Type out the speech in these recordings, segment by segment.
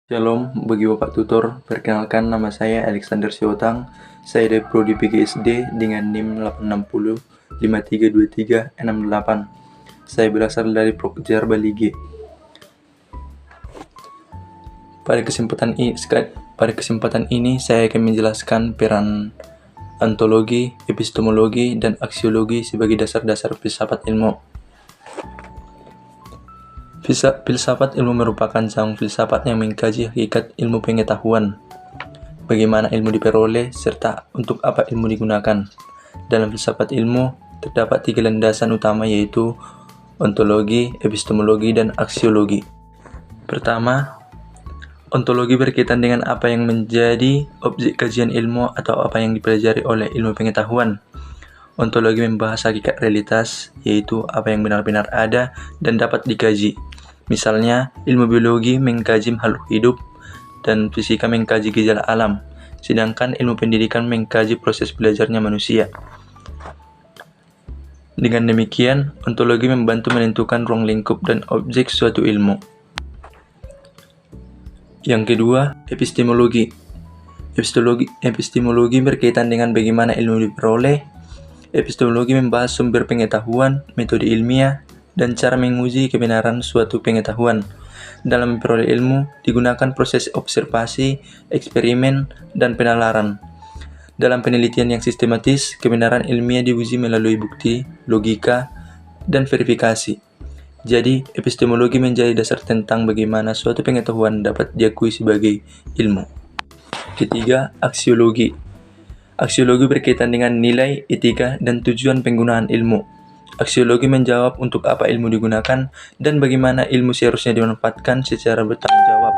Shalom bagi Bapak Tutor, perkenalkan nama saya Alexander Siotang. Saya dari Prodi PGSD dengan NIM 860 5323 68. Saya berasal dari Prokjar Bali G. Pada kesempatan ini saya akan menjelaskan peran ontologi, epistemologi, dan aksiologi sebagai dasar-dasar filsafat ilmu. Filsafat ilmu merupakan saung filsafat yang mengkaji hakikat ilmu pengetahuan, bagaimana ilmu diperoleh, serta untuk apa ilmu digunakan. Dalam filsafat ilmu, terdapat 3 landasan utama yaitu ontologi, epistemologi, dan aksiologi. Pertama, ontologi berkaitan dengan apa yang menjadi objek kajian ilmu atau apa yang dipelajari oleh ilmu pengetahuan. Ontologi membahas hakikat realitas, yaitu apa yang benar-benar ada dan dapat dikaji. Misalnya, ilmu biologi mengkaji makhluk hidup dan fisika mengkaji gejala alam, sedangkan ilmu pendidikan mengkaji proses belajarnya manusia. Dengan demikian, ontologi membantu menentukan ruang lingkup dan objek suatu ilmu. Yang kedua, epistemologi. Epistemologi berkaitan dengan bagaimana ilmu diperoleh. Epistemologi membahas sumber pengetahuan, metode ilmiah, dan cara menguji kebenaran suatu pengetahuan. Dalam memperoleh ilmu, digunakan proses observasi, eksperimen, dan penalaran. Dalam penelitian yang sistematis, kebenaran ilmiah diuji melalui bukti, logika, dan verifikasi. Jadi, epistemologi menjadi dasar tentang bagaimana suatu pengetahuan dapat diakui sebagai ilmu. Ketiga, aksiologi. Aksiologi berkaitan dengan nilai, etika, dan tujuan penggunaan ilmu. Aksiologi menjawab untuk apa ilmu digunakan dan bagaimana ilmu seharusnya dimanfaatkan secara bertanggung jawab.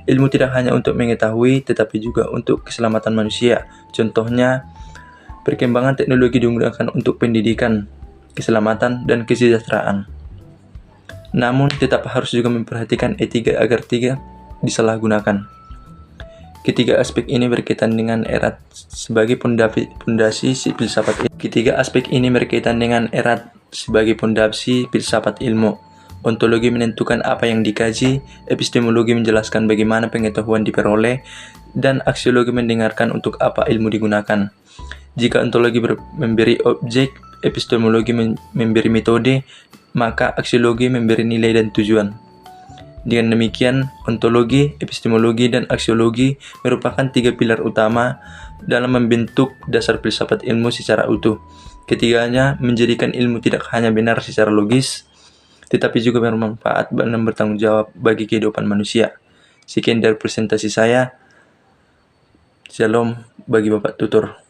Ilmu tidak hanya untuk mengetahui, tetapi juga untuk keselamatan manusia. Contohnya, perkembangan teknologi digunakan untuk pendidikan, keselamatan, dan kesejahteraan. Namun, tetap harus juga memperhatikan etika agar tidak disalahgunakan. Ketiga aspek ini berkaitan dengan erat sebagai pondasi filsafat ilmu. Ontologi menentukan apa yang dikaji, epistemologi menjelaskan bagaimana pengetahuan diperoleh, dan aksiologi mendengarkan untuk apa ilmu digunakan. Jika ontologi memberi objek, epistemologi memberi metode, maka aksiologi memberi nilai dan tujuan. Dengan demikian, ontologi, epistemologi, dan aksiologi merupakan 3 pilar utama dalam membentuk dasar filsafat ilmu secara utuh. Ketiganya menjadikan ilmu tidak hanya benar secara logis, tetapi juga bermanfaat dan bertanggung jawab bagi kehidupan manusia. Sekian dari presentasi saya. Shalom bagi Bapak Tutor.